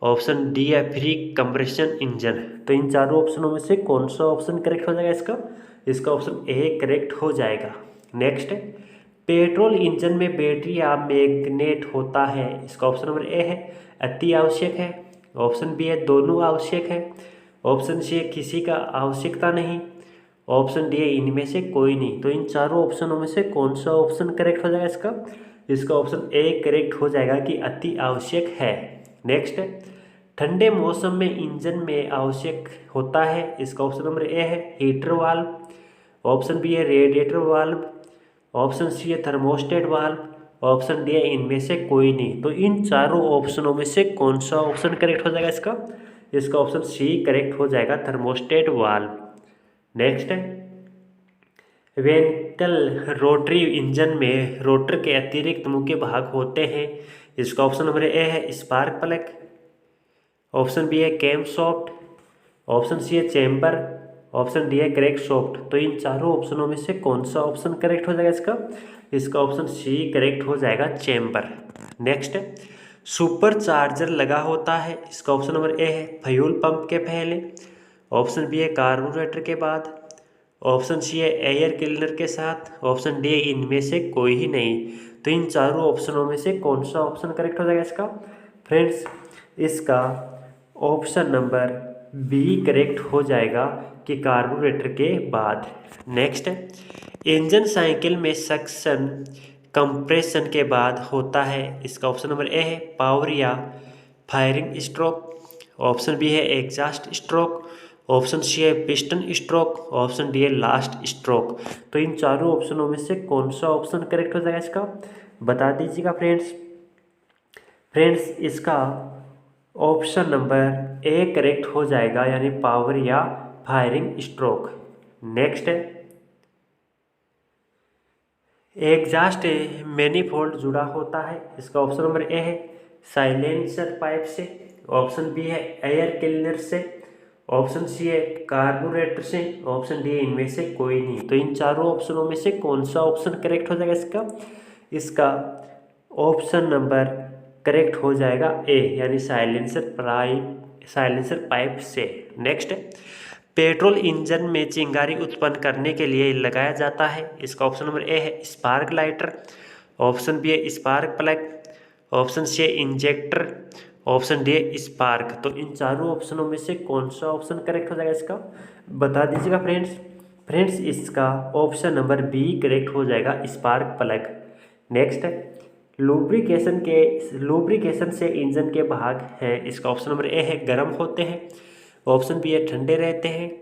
option D है फ्री कंबस्शन इंजन। तो इन चारों ऑप्शनों में से कौन सा ऑप्शन करेक्ट हो जाएगा इसका ऑप्शन ए करेक्ट हो जाएगा। नेक्स्ट है, पेट्रोल इंजन में बैटरी या मैग्नेट होता है। इसका ऑप्शन नंबर ए है अति आवश्यक है, ऑप्शन बी है दोनों आवश्यक है, ऑप्शन सी है किसी का आवश्यकता नहीं, ऑप्शन डी है इनमें से कोई नहीं। तो इन चारों ऑप्शनों में से कौन सा ऑप्शन करेक्ट हो जाएगा इसका ऑप्शन ए करेक्ट हो जाएगा कि अति आवश्यक है। नेक्स्ट है, ठंडे मौसम में इंजन में आवश्यक होता है। इसका ऑप्शन नंबर ए है हीटर वाल्व, ऑप्शन बी है रेडिएटर वाल्व, ऑप्शन सी है थर्मोस्टेट वाल्व, ऑप्शन डी है इनमें से कोई नहीं। तो इन चारों ऑप्शनों में से कौन सा ऑप्शन करेक्ट हो जाएगा इसका ऑप्शन सी करेक्ट हो जाएगा थर्मोस्टेट वाल्व। नेक्स्ट है, वेंकल रोटरी इंजन में रोटर के अतिरिक्त मुख्य भाग होते हैं। इसका ऑप्शन नंबर ए है स्पार्क प्लग, ऑप्शन बी है कैम सॉफ्ट, ऑप्शन सी है चैम्बर, ऑप्शन डी है क्रैंक सॉफ्ट। तो इन चारों ऑप्शनों में से कौन सा ऑप्शन करेक्ट हो जाएगा इसका ऑप्शन सी करेक्ट हो जाएगा चैम्बर। नेक्स्ट है, सुपर चार्जर लगा होता है। इसका ऑप्शन नंबर ए है फ्यूल पंप के पहले, ऑप्शन बी है कार्बोरेटर के बाद, ऑप्शन सी है एयर क्लीनर के साथ, ऑप्शन डी है इनमें से कोई ही नहीं। तो इन चारों ऑप्शनों में से कौन सा ऑप्शन करेक्ट हो जाएगा फ्रेंड्स इसका ऑप्शन नंबर बी करेक्ट हो जाएगा कि कार्बोरेटर के बाद। नेक्स्ट है, इंजन साइकिल में सक्शन कंप्रेशन के बाद होता है। इसका ऑप्शन नंबर ए है पावर या फायरिंग स्ट्रोक, ऑप्शन बी है एग्जॉस्ट स्ट्रोक, ऑप्शन सी है पिस्टन स्ट्रोक, ऑप्शन डी है लास्ट स्ट्रोक। तो इन चारों ऑप्शनों में से कौन सा ऑप्शन करेक्ट हो जाएगा इसका बता दीजिएगा फ्रेंड्स इसका ऑप्शन नंबर ए करेक्ट हो जाएगा यानी पावर या फायरिंग स्ट्रोक। नेक्स्ट है, एग्जॉस्ट मैनिफोल्ड जुड़ा होता है। इसका ऑप्शन नंबर ए है साइलेंसर पाइप से, ऑप्शन बी है एयर क्लीनर से, ऑप्शन सी है कार्बोरेटर से, ऑप्शन डी है इनमें से कोई नहीं। तो इन चारों ऑप्शनों में से कौन सा ऑप्शन करेक्ट हो जाएगा इसका? इसका ऑप्शन नंबर करेक्ट हो जाएगा ए, यानी साइलेंसर पाइप से। नेक्स्ट, पेट्रोल इंजन में चिंगारी उत्पन्न करने के लिए लगाया जाता है। इसका ऑप्शन नंबर ए है स्पार्क लाइटर, ऑप्शन बी है स्पार्क प्लग, ऑप्शन सी है इंजेक्टर, ऑप्शन डी है स्पार्क। तो इन चारों ऑप्शनों में से कौन सा ऑप्शन करेक्ट हो जाएगा इसका? बता दीजिएगा फ्रेंड्स। फ्रेंड्स इसका ऑप्शन नंबर बी करेक्ट हो जाएगा, स्पार्क प्लग। नेक्स्ट, लुब्रिकेशन से इंजन के भाग हैं। इसका ऑप्शन नंबर ए है गर्म होते हैं, ऑप्शन बी है ठंडे रहते हैं,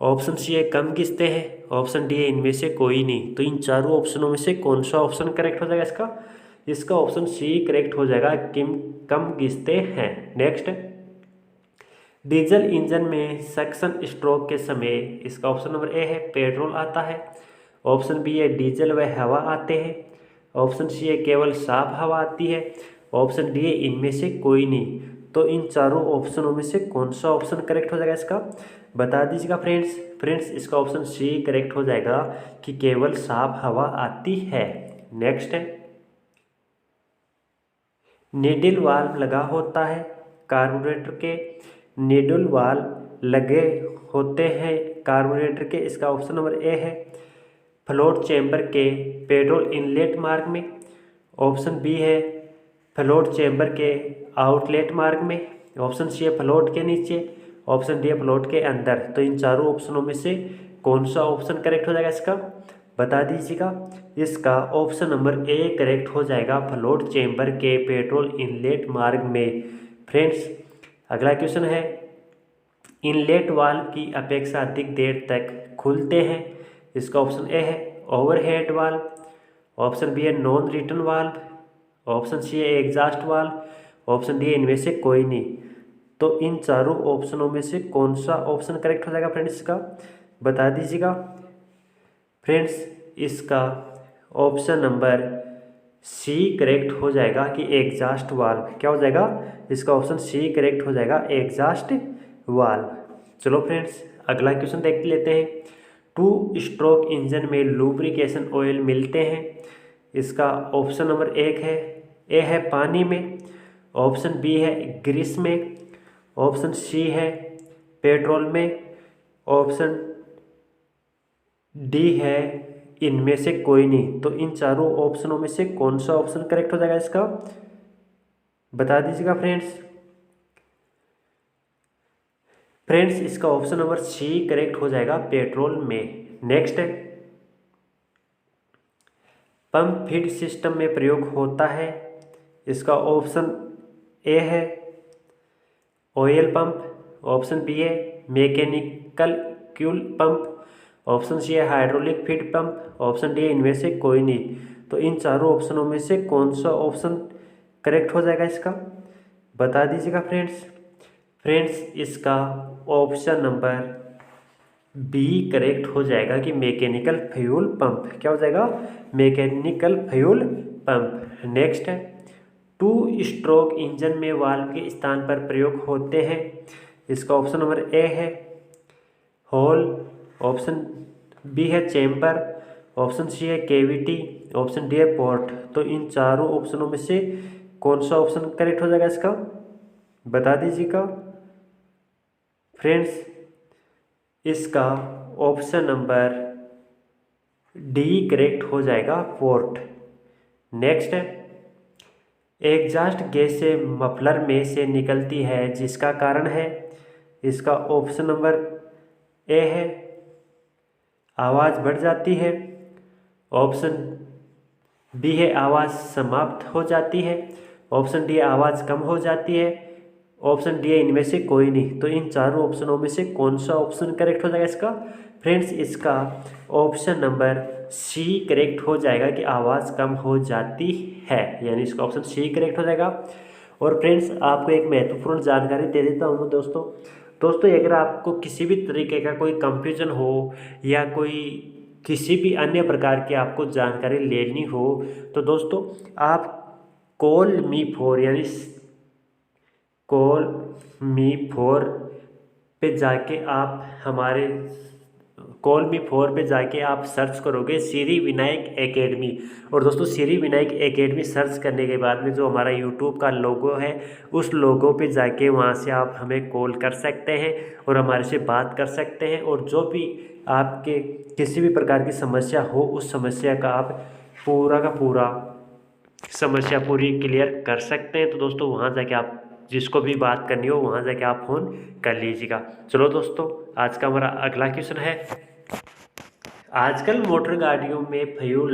ऑप्शन सी है कम घिसते हैं, ऑप्शन डी है इनमें से कोई नहीं। तो इन चारों ऑप्शनों में से कौन सा ऑप्शन करेक्ट हो जाएगा इसका? इसका ऑप्शन सी करेक्ट हो जाएगा, कम घिसते हैं। नेक्स्ट, डीजल इंजन में सक्शन स्ट्रोक के समय, इसका ऑप्शन नंबर ए है पेट्रोल आता है, ऑप्शन बी है डीजल व हवा आते हैं, ऑप्शन सी है केवल साफ हवा आती है, ऑप्शन डी है इनमें से कोई नहीं। तो इन चारों ऑप्शनों में से कौन सा ऑप्शन करेक्ट हो जाएगा इसका? बता दीजिएगा फ्रेंड्स। फ्रेंड्स इसका ऑप्शन सी करेक्ट हो जाएगा कि केवल साफ हवा आती है। नेक्स्ट है, नीडल वाल्व लगा होता है कार्बोरेटर के, नीडल वाल्व लगे होते हैं कार्बोरेटर के। इसका ऑप्शन नंबर ए है फ्लोट चैम्बर के पेट्रोल इनलेट मार्ग में, ऑप्शन बी है फ्लोट चैम्बर के आउटलेट मार्ग में, ऑप्शन सी है फ्लोट के नीचे, ऑप्शन डी है फ्लोट के अंदर। तो इन चारों ऑप्शनों में से कौन सा ऑप्शन करेक्ट हो जाएगा इसका? बता दीजिएगा। इसका ऑप्शन नंबर ए करेक्ट हो जाएगा, फ्लोट चैम्बर के पेट्रोल इनलेट मार्ग में। फ्रेंड्स अगला क्वेश्चन है, इनलेट वाल्व की अपेक्षा अधिक देर तक खुलते हैं। इसका ऑप्शन ए है ओवरहेड वाल्व, ऑप्शन बी है non return valve, option C है एग्जॉस्ट वाल्व, ऑप्शन डी है इनमें से कोई नहीं। तो इन चारों ऑप्शनों में से कौन सा ऑप्शन करेक्ट हो जाएगा फ्रेंड्स इसका? बता दीजिएगा। फ्रेंड्स इसका ऑप्शन नंबर सी करेक्ट हो जाएगा कि एग्जॉस्ट वाल्व। क्या हो जाएगा? इसका ऑप्शन सी करेक्ट हो जाएगा, एग्जॉस्ट वाल्व। चलो फ्रेंड्स अगला क्वेश्चन देख लेते हैं। 2 स्ट्रोक इंजन में लुब्रिकेशन ऑयल मिलते हैं। इसका ऑप्शन नंबर ए है पानी में, ऑप्शन बी है ग्रीस में, ऑप्शन सी है पेट्रोल में, ऑप्शन डी है इनमें से कोई नहीं। तो इन चारों ऑप्शनों में से कौन सा ऑप्शन करेक्ट हो जाएगा इसका? बता दीजिएगा फ्रेंड्स। फ्रेंड्स इसका ऑप्शन नंबर सी करेक्ट हो जाएगा, पेट्रोल में। नेक्स्ट है, पंप फीड सिस्टम में प्रयोग होता है। इसका ऑप्शन ए है ऑयल पंप, ऑप्शन बी है mechanical Kiul pump, option C है hydraulic feed pump, option D है इनमें से कोई नहीं। तो इन चारों ऑप्शनों में से कौन सा ऑप्शन करेक्ट हो जाएगा इसका? बता दीजिएगा फ्रेंड्स। फ्रेंड्स इसका ऑप्शन नंबर बी करेक्ट हो जाएगा कि मैकेनिकल फ्यूल पंप। क्या हो जाएगा? Mechanical fuel pump. नेक्स्ट है, 2 स्ट्रोक इंजन में वाल्व के स्थान पर प्रयोग होते हैं। इसका ऑप्शन नंबर ए है होल, ऑप्शन बी है चेम्बर, ऑप्शन सी है केविटी, ऑप्शन डी है पोर्ट। तो इन चारों ऑप्शनों में से कौन सा ऑप्शन करेक्ट हो जाएगा इसका? बता दीजिएगा। फ्रेंड्स इसका ऑप्शन नंबर डी करेक्ट हो जाएगा, पोर्ट। नेक्स्ट है, एग्जॉस्ट गैस से मफलर में से निकलती है जिसका कारण है। इसका ऑप्शन नंबर ए है आवाज़ बढ़ जाती है, ऑप्शन बी है आवाज़ समाप्त हो जाती है, ऑप्शन डी आवाज़ कम हो जाती है, ऑप्शन डी है इनमें से कोई नहीं। तो इन चारों ऑप्शनों में से कौन सा ऑप्शन करेक्ट हो जाएगा इसका? फ्रेंड्स इसका ऑप्शन नंबर सी करेक्ट हो जाएगा कि आवाज़ कम हो जाती है, यानी इसका ऑप्शन सी करेक्ट हो जाएगा। और फ्रेंड्स आपको एक महत्वपूर्ण जानकारी दे देता हूँ दोस्तों अगर आपको किसी भी तरीके का कोई कंफ्यूजन हो या कोई किसी भी अन्य प्रकार की आपको जानकारी लेनी हो तो दोस्तों आप कॉल मी फॉर पे जाके आप हमारे कॉल मी 4 पे जाके आप सर्च करोगे सिरी विनायक एकेडमी। और दोस्तों सिरी विनायक एकेडमी सर्च करने के बाद में जो हमारा यूट्यूब का लोगो है उस लोगो पे जाके वहाँ से आप हमें कॉल कर सकते हैं और हमारे से बात कर सकते हैं। और जो भी आपके किसी भी प्रकार की समस्या हो उस समस्या का आप पूरा का पूरा समस्या पूरी क्लियर कर सकते हैं। तो दोस्तों वहाँ जाके आप जिसको भी बात करनी हो वहाँ जाके आप फ़ोन कर लीजिएगा। चलो दोस्तों आज का हमारा अगला क्वेश्चन है, आजकल मोटर गाड़ियों में फ्यूल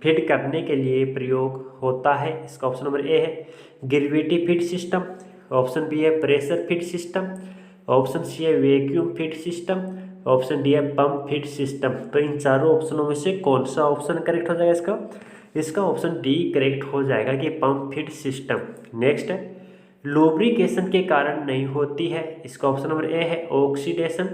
फिट करने के लिए प्रयोग होता है। इसका ऑप्शन नंबर ए है gravity feed system, option B है pressure feed system, option C है vacuum feed system, option D है पंप फिट सिस्टम। तो इन चारों ऑप्शनों में से कौन सा ऑप्शन करेक्ट हो जाएगा इसका? इसका ऑप्शन डी करेक्ट हो जाएगा कि पंप फिट सिस्टम। नेक्स्ट है लुब्रिकेशन के कारण नहीं होती है। इसका ऑप्शन नंबर ए है ऑक्सीडेशन,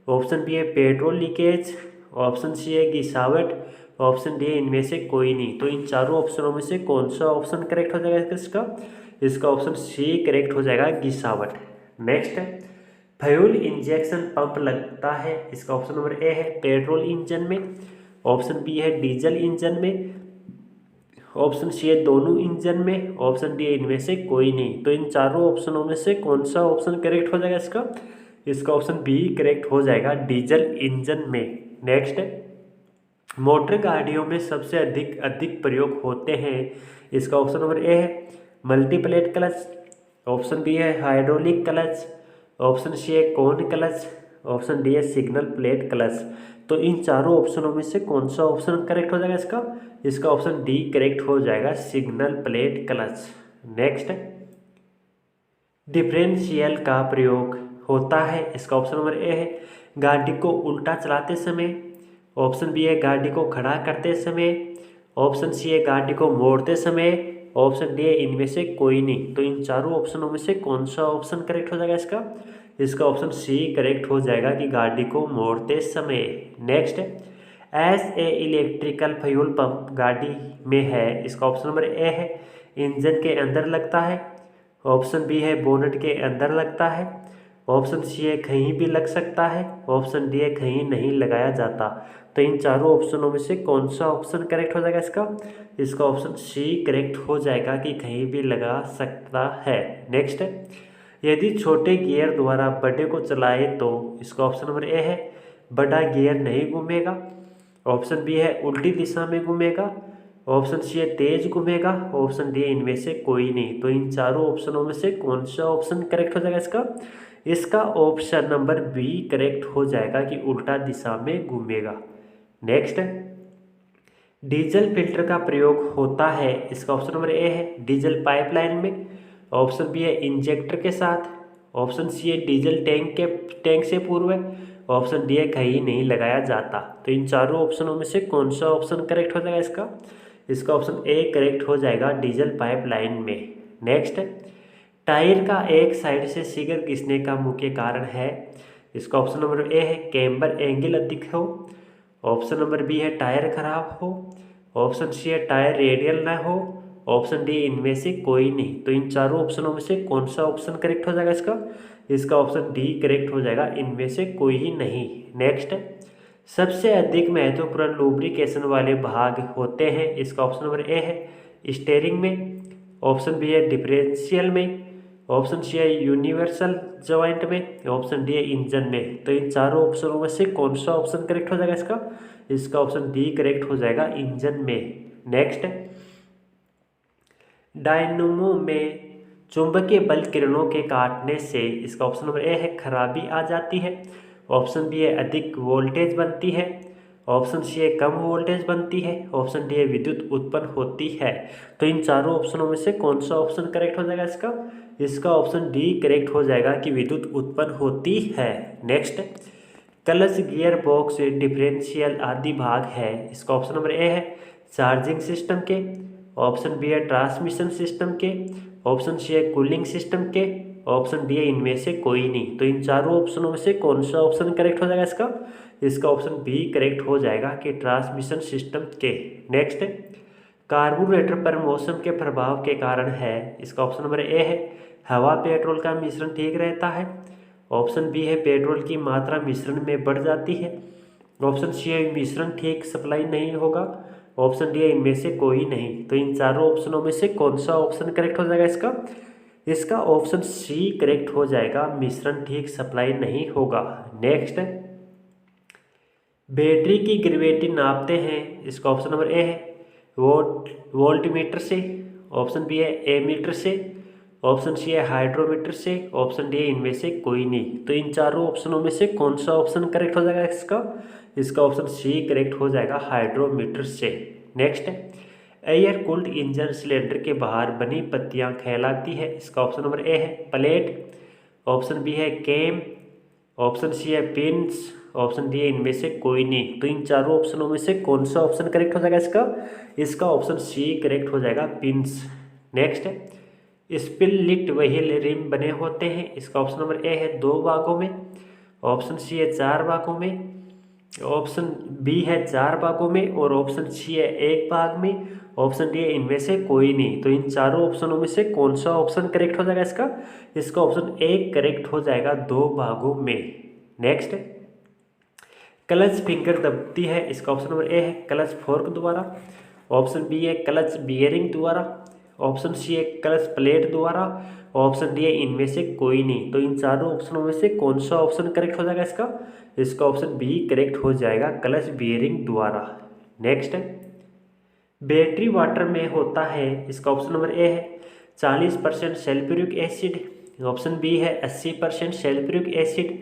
ऑप्शन बी है पेट्रोल लीकेज, ऑप्शन सी है घिसावट, ऑप्शन डी है इनमें से कोई नहीं। तो इन चारों ऑप्शनों में से कौन सा ऑप्शन करेक्ट हो जाएगा इसका? इसका ऑप्शन सी करेक्ट हो जाएगा घिसावट। नेक्स्ट है फ्यूल इंजेक्शन पंप लगता है। इसका ऑप्शन नंबर ए है पेट्रोल इंजन में, ऑप्शन बी है डीजल इंजन में, ऑप्शन सी है दोनों इंजन में, ऑप्शन डी है इनमें से कोई नहीं। तो इन चारों ऑप्शनों में से कौन सा ऑप्शन करेक्ट हो जाएगा इसका? इसका ऑप्शन बी करेक्ट हो जाएगा डीजल इंजन में। नेक्स्ट है मोटर गाड़ियों में सबसे अधिक प्रयोग होते हैं। इसका ऑप्शन नंबर ए है मल्टीप्लेट क्लच, ऑप्शन बी है हाइड्रोलिक क्लच, ऑप्शन सी है कोन क्लच, ऑप्शन डी है सिग्नल प्लेट क्लच। तो इन चारों ऑप्शनों में से कौन सा ऑप्शन करेक्ट हो जाएगा इसका? इसका ऑप्शन डी करेक्ट हो जाएगा signal plate clutch. Next differential का प्रयोग होता है। इसका ऑप्शन नंबर ए है गाड़ी को उल्टा चलाते समय, ऑप्शन बी है गाड़ी को खड़ा करते समय, ऑप्शन सी है गाड़ी को मोड़ते समय, ऑप्शन डी है इनमें से कोई नहीं। तो इन चारों ऑप्शनों में से कौन सा ऑप्शन करेक्ट हो जाएगा इसका? इसका ऑप्शन सी करेक्ट हो जाएगा कि गाड़ी को मोड़ते समय। Next S A electrical fuel pump गाड़ी में है। इसका ऑप्शन नंबर ए है इंजन के अंदर लगता है, ऑप्शन बी है बोनट के अंदर लगता है, ऑप्शन सी है कहीं भी लग सकता है, ऑप्शन डी है कहीं नहीं लगाया जाता। तो इन चारों ऑप्शनों में से कौन सा ऑप्शन करेक्ट हो जाएगा इसका? इसका ऑप्शन सी करेक्ट हो जाएगा कि कहीं भी लगा सकता है। नेक्स्ट यदि छोटे गियर द्वारा बड़े को चलाए तो इसका ऑप्शन नंबर ए है बड़ा गियर नहीं घूमेगा, ऑप्शन बी है उल्टी दिशा में घूमेगा, ऑप्शन सी है तेज घूमेगा, ऑप्शन डी इनमें से कोई नहीं। तो इन चारों ऑप्शनों में से कौन सा ऑप्शन करेक्ट हो जाएगा इसका? इसका ऑप्शन नंबर बी करेक्ट हो जाएगा कि उल्टा दिशा में घूमेगा। नेक्स्ट डीजल फिल्टर का प्रयोग होता है। इसका ऑप्शन नंबर ए है डीजल पाइपलाइन में, ऑप्शन बी है इंजेक्टर के साथ, ऑप्शन सी है डीजल टैंक से पूर्व, ऑप्शन डी है कहीं नहीं लगाया जाता। तो इन चारों ऑप्शनों में से कौन सा ऑप्शन करेक्ट हो जाएगा इसका? इसका ऑप्शन ए करेक्ट हो जाएगा डीजल पाइपलाइन में। नेक्स्ट टायर का एक साइड से सिगर घिसने का मुख्य कारण है। इसका ऑप्शन नंबर ए है कैम्बर एंगल अधिक हो, ऑप्शन नंबर बी है टायर खराब हो, ऑप्शन सी है टायर रेडियल ना हो, ऑप्शन डी इनमें से कोई नहीं। तो इन चारों ऑप्शनों में से कौन सा ऑप्शन करेक्ट हो जाएगा इसका? इसका ऑप्शन डी करेक्ट हो जाएगा इनमें से कोई ही नहीं। नेक्स्ट सबसे अधिक महत्वपूर्ण लुब्रिकेशन वाले भाग होते हैं। इसका ऑप्शन नंबर ए है स्टीयरिंग में, ऑप्शन बी है डिफरेंशियल में, ऑप्शन सी है यूनिवर्सल जॉइंट में, ऑप्शन डी है इंजन में। तो इन चारों ऑप्शनों में से कौन सा ऑप्शन करेक्ट हो जाएगा इसका? इसका ऑप्शन डी करेक्ट हो जाएगा इंजन में। नेक्स्ट डायनमो में चुंबकीय बल किरणों के काटने से इसका ऑप्शन नंबर ए है खराबी आ जाती है, ऑप्शन बी है अधिक वोल्टेज बनती है, ऑप्शन सी है कम वोल्टेज बनती है, ऑप्शन डी है विद्युत उत्पन्न होती है। तो इन चारों ऑप्शनों में से कौन सा ऑप्शन करेक्ट हो जाएगा इसका? इसका ऑप्शन डी करेक्ट हो जाएगा कि विद्युत उत्पन्न होती है। Next clutch gear box differential आदि भाग है। इसका ऑप्शन नंबर ए है चार्जिंग सिस्टम के, ऑप्शन बी है ट्रांसमिशन सिस्टम के, ऑप्शन सी है कूलिंग सिस्टम के, ऑप्शन डी है इनमें से कोई नहीं। तो इन चारों ऑप्शनों में से कौन सा ऑप्शन करेक्ट हो जाएगा इसका? इसका ऑप्शन बी करेक्ट हो जाएगा कि ट्रांसमिशन सिस्टम के। नेक्स्ट कार्बोरेटर पर मौसम के प्रभाव के कारण है। इसका ऑप्शन नंबर ए है हवा पेट्रोल का मिश्रण ठीक रहता है, ऑप्शन बी है पेट्रोल की मात्रा मिश्रण में बढ़ जाती है। ऑप्शन सी है मिश्रण ठीक सप्लाई नहीं होगा। ऑप्शन डी है इनमें से कोई नहीं। तो इन चारों ऑप्शनों में से कौन सा ऑप्शन करेक्ट हो जाएगा इसका? इसका ऑप्शन सी करेक्ट हो जाएगा, मिश्रण ठीक सप्लाई नहीं होगा। नेक्स्ट, बैटरी की ग्रेविटी नापते हैं, इसका ऑप्शन नंबर ए है वोल्ट मीटर से। ऑप्शन बी है एमीटर से। ऑप्शन सी है हाइड्रोमीटर से। ऑप्शन डी है इनमें से कोई नहीं। तो इन चारों ऑप्शनों में से कौन सा ऑप्शन करेक्ट हो जाएगा इसका? इसका ऑप्शन सी करेक्ट हो जाएगा, हाइड्रोमीटर से। Next, air cooled engine cylinder के बाहर बनी पत्तियां कहलाती है, इसका ऑप्शन नंबर ए है प्लेट। ऑप्शन बी है कैम। ऑप्शन सी है पिन्स। ऑप्शन डी है इनमें से कोई नहीं। तो इन चारों ऑप्शनों में से कौन सा ऑप्शन करेक्ट हो जाएगा इसका? इसका ऑप्शन सी करेक्ट हो जाएगा, pins. Next, split wheel rim बने होते हैं, इसका ऑप्शन नंबर ए है 2 भागों में। ऑप्शन सी है 4 भागों में। ऑप्शन बी है 4 भागों में और ऑप्शन सी है 1 भाग में। ऑप्शन डी है इनमें से कोई नहीं। तो इन चारों ऑप्शनों में से कौन सा ऑप्शन करेक्ट हो जाएगा इसका? इसका ऑप्शन ए करेक्ट हो जाएगा, 2 भागों में। नेक्स्ट, क्लच फिंगर दबती है, इसका ऑप्शन नंबर ए है क्लच फोर्क द्वारा। ऑप्शन बी है क्लच बियरिंग द्वारा। ऑप्शन सी है क्लच प्लेट द्वारा। ऑप्शन डी है इनमें से कोई नहीं। तो इन चारों ऑप्शनों में से कौन सा ऑप्शन करेक्ट हो जाएगा इसका? इसका ऑप्शन बी करेक्ट हो जाएगा, क्लच बियरिंग द्वारा। नेक्स्ट, बैटरी वाटर में होता है, इसका ऑप्शन नंबर ए है 40% सल्फ्यूरिक एसिड। ऑप्शन बी है 80% सल्फ्यूरिक एसिड।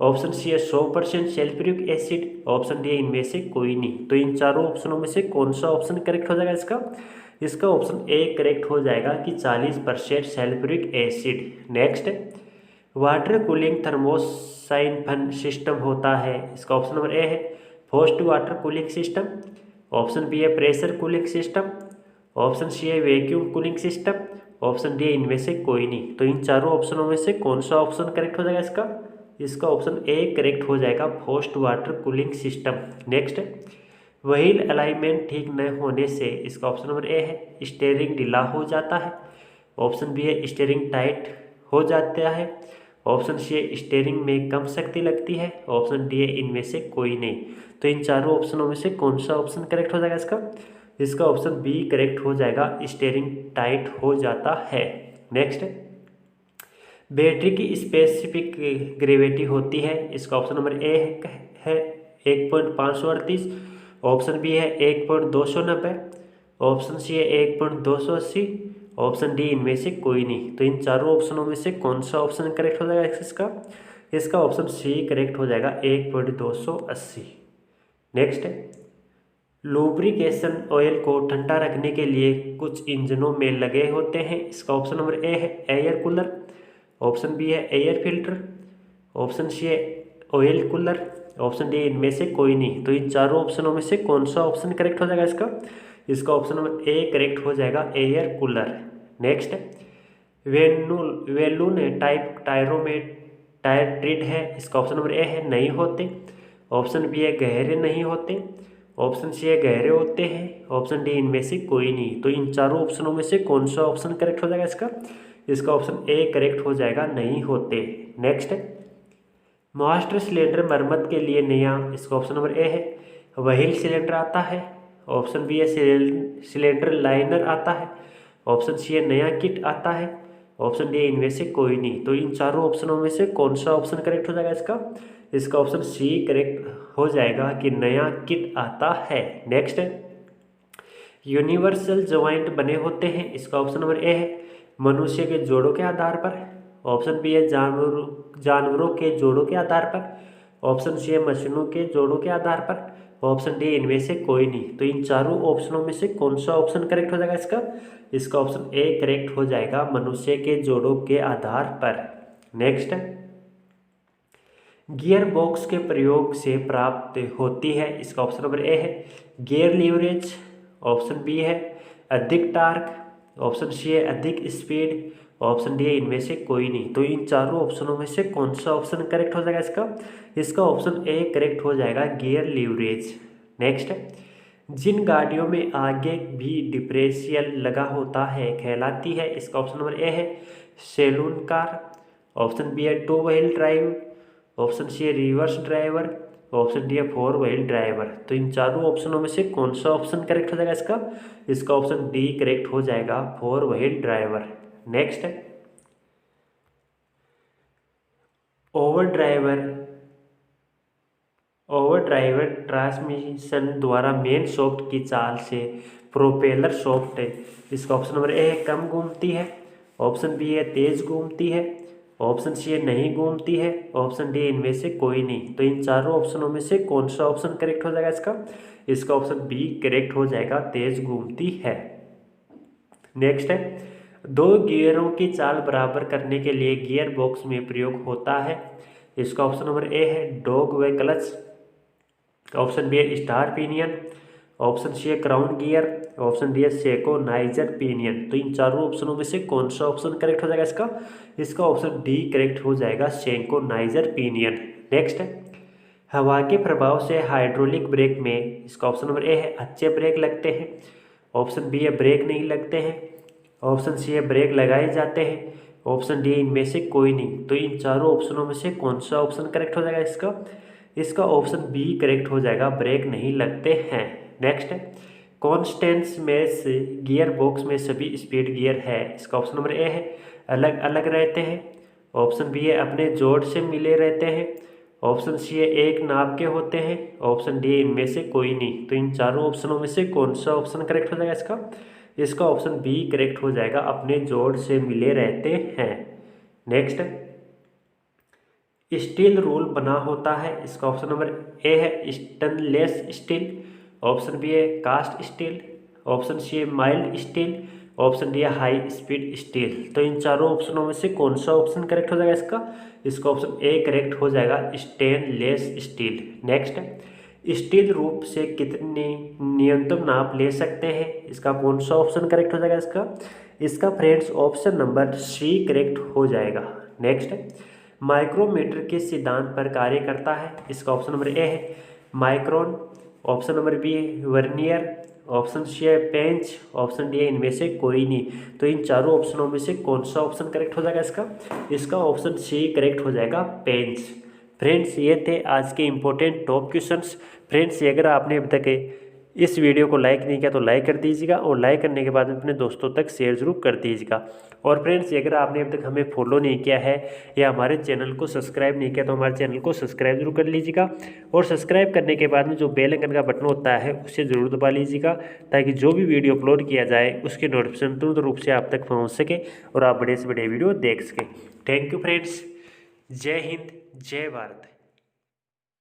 ऑप्शन सी है 100% सल्फ्यूरिक एसिड। ऑप्शन डी है इनमें से कोई नहीं। तो इन चारों ऑप्शनों में से कौन सा ऑप्शन करेक्ट हो जाएगा इसका? इसका ऑप्शन ए करेक्ट हो जाएगा कि 40% sulphuric acid. Next, water cooling thermosiphon system होता है, इसका ऑप्शन नंबर ए है forced water cooling system. Option B है pressure cooling system. Option C है vacuum cooling system. Option D है इनमें से कोई नहीं। तो इन चारों ऑप्शनों में से कौन सा ऑप्शन करेक्ट हो जाएगा इसका? इसका ऑप्शन ए करेक्ट हो जाएगा, forced water cooling system. Next, wheel alignment ठीक न होने से, इसका ऑप्शन नंबर ए है स्टीयरिंग ढीला हो जाता है। ऑप्शन बी है स्टीयरिंग टाइट हो जाता है। ऑप्शन सी है स्टीयरिंग में कम शक्ति लगती है। ऑप्शन डी है इनमें से कोई नहीं। तो इन चारों ऑप्शनों में से कौन सा ऑप्शन करेक्ट हो जाएगा इसका? इसका ऑप्शन बी करेक्ट हो जाएगा, स्टीयरिंग टाइट हो जाता है। नेक्स्ट, बैटरी की स्पेसिफिक ग्रेविटी होती है, इसका ऑप्शन नंबर ए है 1.538। ऑप्शन बी है 1.290। ऑप्शन सी है 1.280। ऑप्शन डी इनमें से कोई नहीं। तो इन चारों ऑप्शनों में से कौन सा ऑप्शन करेक्ट हो जाएगा इसका? इसका ऑप्शन सी करेक्ट हो जाएगा, 1.280। नेक्स्ट, लुब्रिकेशन ऑयल को ठंडा रखने के लिए कुछ इंजनों में लगे होते हैं, इसका ऑप्शन नंबर ए है एयर कूलर। ऑप्शन बी है एयर फिल्टर। ऑप्शन सी है ऑयल कूलर। ऑप्शन डी इनमें से कोई नहीं। तो इन चारों ऑप्शनों में से कौन सा ऑप्शन करेक्ट हो जाएगा इसका? इसका ऑप्शन नंबर ए करेक्ट हो जाएगा, एयर कूलर। नेक्स्ट, वेलून टाइप टायरों में टायर ट्रीड है, इसका ऑप्शन नंबर ए है नहीं होते। ऑप्शन बी है गहरे नहीं होते। ऑप्शन सी है गहरे होते हैं। ऑप्शन डी इनमें से कोई नहीं। तो इन चारों ऑप्शनों में से कौन सा ऑप्शन करेक्ट हो जाएगा इसका? इसका ऑप्शन ए करेक्ट हो जाएगा, नहीं होते। नेक्स्ट, मास्टर सिलेंडर मरम्मत के लिए नया, इसका ऑप्शन नंबर ए है व्हील सिलेंडर आता है। ऑप्शन बी है सिलेंडर लाइनर आता है। ऑप्शन सी है नया किट आता है। ऑप्शन डी इनमें से कोई नहीं। तो इन चारों ऑप्शनों में से कौन सा ऑप्शन करेक्ट हो जाएगा इसका? इसका ऑप्शन सी करेक्ट हो जाएगा कि नया किट आता है। नेक्स्ट, यूनिवर्सल जॉइंट बने होते हैं, इसका ऑप्शन नंबर ए है मनुष्य के जोड़ों के आधार पर। ऑप्शन बी है जानवरों के जोड़ों के आधार पर। ऑप्शन सी है मशीनों के जोड़ों के आधार पर। ऑप्शन डी इनमें से कोई नहीं। तो इन चारों ऑप्शनों में से कौन सा ऑप्शन करेक्ट हो जाएगा इसका? इसका ऑप्शन ए करेक्ट हो जाएगा, मनुष्य के जोड़ों के आधार पर। नेक्स्ट, गियर बॉक्स के प्रयोग से प्राप्त होती है, इसका ऑप्शन नंबर ए है गियर लीवरेज। ऑप्शन बी है अधिक टार्क। ऑप्शन सी है अधिक स्पीड। ऑप्शन डी है इनमें से कोई नहीं। तो इन चारों ऑप्शनों में से कौन सा ऑप्शन करेक्ट हो जाएगा इसका? इसका ऑप्शन ए करेक्ट हो जाएगा, गियर लीवरेज। नेक्स्ट, जिन गाड़ियों में आगे भी डिफरेंशियल लगा होता है कहलाती है, इसका ऑप्शन नंबर ए है सैलून कार। ऑप्शन बी है 2 व्हील ड्राइव, ऑप्शन सी है रिवर्स ड्राइवर, ऑप्शन डी है 4 व्हील ड्राइवर। तो इन चारों ऑप्शनों में से कौन सा ऑप्शन करेक्ट हो जाएगा इसका ऑप्शन डी करेक्ट हो जाएगा, 4 व्हील ड्राइवर। नेक्स्ट है ओवर ड्राइवर ट्रांसमिशन द्वारा मेन शॉफ्ट की चाल से प्रोपेलर शॉफ्ट है। इसका ऑप्शन नंबर ए है कम घूमती है, ऑप्शन बी है तेज घूमती है, ऑप्शन सी है नहीं घूमती है, ऑप्शन डी इनमें से कोई नहीं। तो इन चारों ऑप्शनों में से कौन सा ऑप्शन करेक्ट हो जाएगा इसका ऑप्शन बी करेक्ट हो जाएगा, तेज घूमती है। नेक्स्ट है 2 गियरों की चाल बराबर करने के लिए गियर बॉक्स में प्रयोग होता है। इसका ऑप्शन नंबर ए है डॉग व क्लच, ऑप्शन बी है स्टार पिनियन, ऑप्शन सी है क्राउन गियर, ऑप्शन डी है सेकोनाइजर पिनियन। तो इन चारों ऑप्शनों में से कौन सा ऑप्शन करेक्ट हो जाएगा इसका ऑप्शन डी करेक्ट हो जाएगा, सेकोनाइजर पिनियन। नेक्स्ट है हवा के प्रभाव से हाइड्रोलिक ब्रेक में, इसका ऑप्शन नंबर ए है अच्छे ब्रेक लगते हैं, ऑप्शन बी है ब्रेक नहीं लगते हैं, ऑप्शन सी है ब्रेक लगाए जाते हैं, ऑप्शन डी इनमें से कोई नहीं। तो इन चारों ऑप्शनों में से कौन सा ऑप्शन करेक्ट हो जाएगा इसका ऑप्शन बी करेक्ट हो जाएगा, ब्रेक नहीं लगते हैं। नेक्स्ट है कॉन्स्टेंस में से गियर बॉक्स में सभी स्पीड गियर है। इसका ऑप्शन नंबर ए है अलग अलग रहते हैं, ऑप्शन बी है अपने जोड़ से मिले रहते हैं, ऑप्शन सी है एक नाप के होते हैं, ऑप्शन डी इनमें से कोई नहीं। तो इन चारों ऑप्शनों में से कौन सा ऑप्शन करेक्ट हो जाएगा इसका ऑप्शन बी करेक्ट हो जाएगा, अपने जोड़ से मिले रहते हैं। नेक्स्ट स्टील रूल बना होता है। इसका ऑप्शन नंबर ए है स्टेनलेस स्टील, ऑप्शन बी है कास्ट स्टील, ऑप्शन सी है माइल्ड स्टील, ऑप्शन डी है हाई स्पीड स्टील। तो इन चारों ऑप्शनों में से कौन सा ऑप्शन करेक्ट हो जाएगा इसका ऑप्शन ए करेक्ट हो जाएगा, स्टेनलेस स्टील। नेक्स्ट स्टील रूप से कितने न्यूनतम नाप ले सकते हैं, इसका कौन सा ऑप्शन करेक्ट हो जाएगा इसका friends option number C correct हो जाएगा। नेक्स्ट माइक्रोमीटर के सिद्धांत पर कार्य करता है। इसका ऑप्शन नंबर ए है माइक्रोन, ऑप्शन नंबर बी है वर्नियर, ऑप्शन सी है पेंच, ऑप्शन डी है इनमें से कोई नहीं। तो इन चारों ऑप्शनों में से कौन सा ऑप्शन करेक्ट हो जाएगा इसका ऑप्शन सी करेक्ट हो जाएगा, पेंच। फ्रेंड्स ये थे आज के इम्पोर्टेंट टॉप क्वेश्चंस। फ्रेंड्स अगर आपने अभी तक इस वीडियो को लाइक नहीं किया तो लाइक कर दीजिएगा, और लाइक करने के बाद अपने दोस्तों तक शेयर जरूर कर दीजिएगा। और फ्रेंड्स अगर आपने अभी तक हमें फॉलो नहीं किया है या हमारे चैनल को सब्सक्राइब नहीं किया तो हमारे चैनल को सब्सक्राइब जरूर कर लीजिएगा, और सब्सक्राइब करने के बाद में जो बेल आइकन का बटन होता है उसे ज़रूर दबा लीजिएगा, ताकि जो भी वीडियो अपलोड किया जाए उसकी नोटिफिकेशन तुरंत रूप से आप तक पहुँच सके और आप बड़े से बड़े वीडियो देख सकें। थैंक यू फ्रेंड्स, जय हिंद जय भारत।